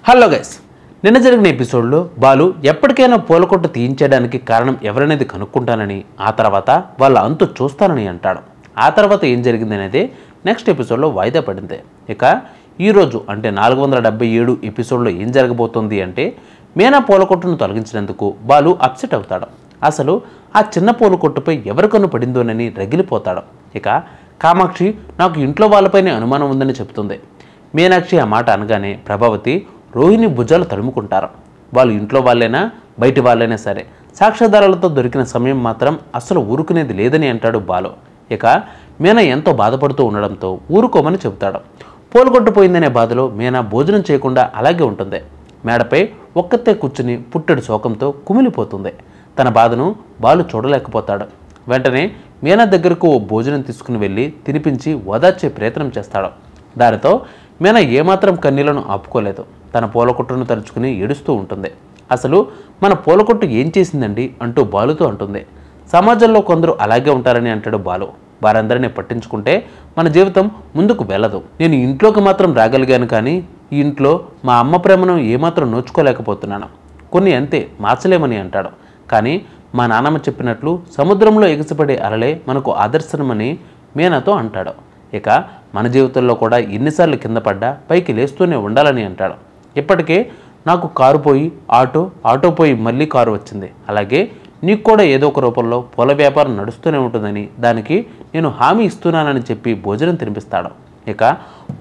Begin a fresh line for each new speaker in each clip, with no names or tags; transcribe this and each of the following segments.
Hello guys, నిన్న జరిగిన ఎపిసోడ్లో బాలు ఎప్పటికైనా పూలకొట్టు తీయించడానికి కారణం ఎవరనేది కనుక్కుంటానని, ఆ తర్వాత వాళ్ళ అంతు చూస్తానని అంటాడు. ఆ తర్వాత ఏం జరిగింది అనేది నెక్స్ట్ ఎపిసోడ్లో వాయిదా పడింది. ఇక ఈరోజు అంటే 477 ఎపిసోడ్లో ఏం జరగబోతోంది అంటే, మీనా పూలకొట్టును తొలగించినందుకు బాలు అప్సెట్ అవుతాడు. అసలు ఆ చిన్న పూలకొట్టుపై ఎవరి కన్ను పడిందోనని రగిలిపోతాడు. ఇక కామాక్షి నాకు ఇంట్లో వాళ్ళపైనే అనుమానం ఉందని చెబుతుంది. మీనాక్షి ఆ మాట అనగానే ప్రభావతి రోహిణి భుజాలు తడుముకుంటారు. వాళ్ళు ఇంట్లో వాళ్ళైనా బయటి వాళ్ళైనా సరే సాక్ష్యాధారాలతో దొరికిన సమయం మాత్రం అస్సలు ఊరుకునేది లేదని అంటాడు బాలు. ఇక మీనా ఎంతో బాధపడుతూ ఉండడంతో ఊరుకోమని చెబుతాడు. పోలుకొట్టుపోయిందనే బాధలో మీనా భోజనం చేయకుండా అలాగే ఉంటుంది. మేడపై ఒక్కతే కూర్చుని పుట్టెడు శోకంతో కుమిలిపోతుంది. తన బాధను బాలు చూడలేకపోతాడు. వెంటనే మీనా దగ్గరకు ఓ భోజనం తీసుకుని వెళ్ళి తినిపించి ఓదార్చే ప్రయత్నం చేస్తాడు. దానితో మీనా ఏమాత్రం కన్నీళ్లను ఆపుకోలేదు. తన పూలకొట్టును తలుచుకుని ఏడుస్తూ ఉంటుంది. అసలు మన పూలకొట్టు ఏం చేసిందండి అంటూ బాలుతో అంటుంది. సమాజంలో కొందరు అలాగే ఉంటారని అంటాడు బాలు. వారందరినీ పట్టించుకుంటే మన జీవితం ముందుకు వెళ్ళదు. నేను ఇంట్లోకి మాత్రం రాగలిగాను, కానీ ఈ ఇంట్లో మా అమ్మ ప్రేమను ఏమాత్రం నోచుకోలేకపోతున్నాను. కొన్ని అంతే మార్చలేమని అంటాడు. కానీ మా నాన్నమ్మ చెప్పినట్లు సముద్రంలో ఎగిసిపడే అలలే మనకు ఆదర్శనమని మీనాతో అంటాడు. ఇక మన జీవితంలో కూడా ఎన్నిసార్లు కింద పడ్డా పైకి లేస్తూనే ఉండాలని అంటాడు. ఇప్పటికే నాకు కారు పోయి ఆటో పోయి మళ్ళీ కారు వచ్చింది. అలాగే నీకు కూడా ఏదో ఒక రూపంలో పూల వ్యాపారం నడుస్తూనే ఉంటుందని, దానికి నేను హామీ ఇస్తున్నానని చెప్పి భోజనం తినిపిస్తాడు. ఇక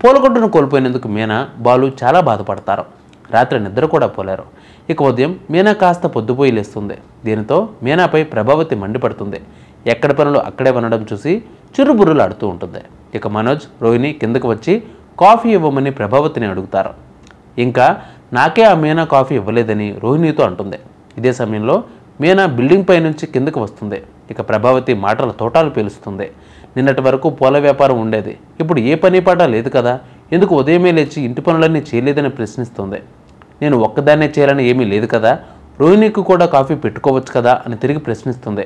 పూలకొట్టును కోల్పోయినందుకు మీనా బాలు చాలా బాధపడతారు. రాత్రి నిద్ర కూడా పోలేరు. ఇక ఉదయం మీనా కాస్త పొద్దుపోయి లేస్తుంది. దీనితో మీనాపై ప్రభావతి మండిపడుతుంది. ఎక్కడి పనులు అక్కడే వినడం చూసి చిరుబుర్రులు ఆడుతూ ఉంటుంది. ఇక మనోజ్, రోహిణి కిందకు వచ్చి కాఫీ ఇవ్వమని ప్రభావతిని అడుగుతారు. ఇంకా నాకే ఆ మీనా కాఫీ ఇవ్వలేదని రోహిణితో అంటుంది. ఇదే సమయంలో మీనా బిల్డింగ్ పై నుంచి కిందకు వస్తుంది. ఇక ప్రభావతి మాటల తోటాలు పేలుస్తుంది. నిన్నటి వరకు పూల వ్యాపారం ఉండేది, ఇప్పుడు ఏ పని పాట లేదు కదా, ఎందుకు ఉదయమే లేచి ఇంటి పనులన్నీ చేయలేదని ప్రశ్నిస్తుంది. నేను ఒక్కదాన్నే చేయాలని ఏమీ లేదు కదా, రోహిణికి కూడా కాఫీ పెట్టుకోవచ్చు కదా అని తిరిగి ప్రశ్నిస్తుంది.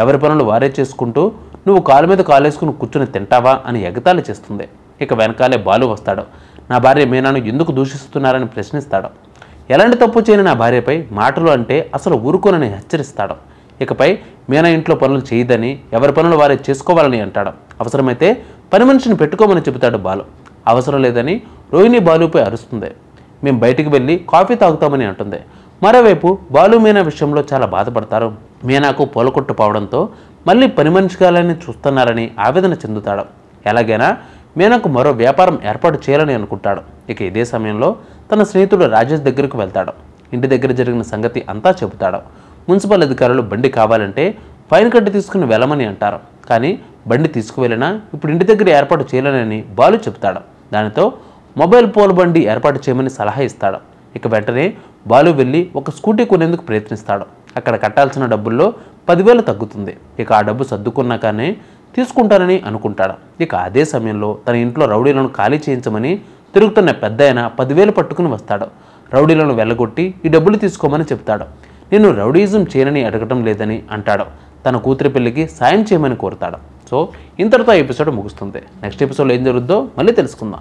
ఎవరి పనులు వారే చేసుకుంటూ నువ్వు కాలు మీద కాలేసుకుని కూర్చుని తింటావా అని ఎగతాళి చేస్తుంది. ఇక వెనకాలే బాలు వస్తాడు. నా భార్య మీనాను ఎందుకు దూషిస్తున్నారని ప్రశ్నిస్తాడు. ఎలాంటి తప్పు చేయని నా భార్యపై మాటలు అంటే అసలు ఊరుకోనని హెచ్చరిస్తాడు. ఇకపై మీనా ఇంట్లో పనులు చేయదని, ఎవరి పనులు వారే చేసుకోవాలని అంటాడు. అవసరమైతే పని మనిషిని పెట్టుకోమని చెబుతాడు బాలు. అవసరం లేదని రోహిణి బాలుపై అరుస్తుంది. మేము బయటికి వెళ్ళి కాఫీ తాగుతామని అంటుంది. మరోవైపు బాలు మీనా విషయంలో చాలా బాధపడతారు. మీనాకు పూలకొట్టు పోవడంతో మళ్ళీ పని మనిషిగాలని చూస్తున్నారని ఆవేదన చెందుతాడు. ఎలాగైనా మీనాకు మరో వ్యాపారం ఏర్పాటు చేయాలని అనుకుంటాడు. ఇక ఇదే సమయంలో తన స్నేహితుడు రాజేష్ దగ్గరకు వెళ్తాడు. ఇంటి దగ్గర జరిగిన సంగతి అంతా చెబుతాడు. మున్సిపల్ అధికారులు బండి కావాలంటే ఫైన్ కట్టి తీసుకుని వెళ్ళమని అంటారు. కానీ బండి తీసుకువెళ్ళినా ఇప్పుడు ఇంటి దగ్గర ఏర్పాటు చేయాలని బాలు చెబుతాడు. దానితో మొబైల్ పోల్ బండి ఏర్పాటు చేయమని సలహా ఇస్తాడు. ఇక వెంటనే బాలు వెళ్ళి ఒక స్కూటీ కొనేందుకు ప్రయత్నిస్తాడు. అక్కడ కట్టాల్సిన డబ్బుల్లో 10,000 తగ్గుతుంది. ఇక ఆ డబ్బు సర్దుకున్నాకనే తీసుకుంటానని అనుకుంటాడు. ఇక అదే సమయంలో తన ఇంట్లో రౌడీలను ఖాళీ చేయించమని తిరుగుతున్న పెద్ద ఆయన 10,000 పట్టుకుని వస్తాడు. రౌడీలను వెళ్ళగొట్టి ఈ డబ్బులు తీసుకోమని చెప్తాడు. నేను రౌడీజం చేయనని అడగటం లేదని అంటాడు. తన కూతురి పెళ్లికి సాయం చేయమని కోరుతాడు. సో ఇంతటితో ఎపిసోడ్ ముగుస్తుంది. నెక్స్ట్ ఎపిసోడ్లో ఏం జరుగుద్దో మళ్ళీ తెలుసుకుందాం.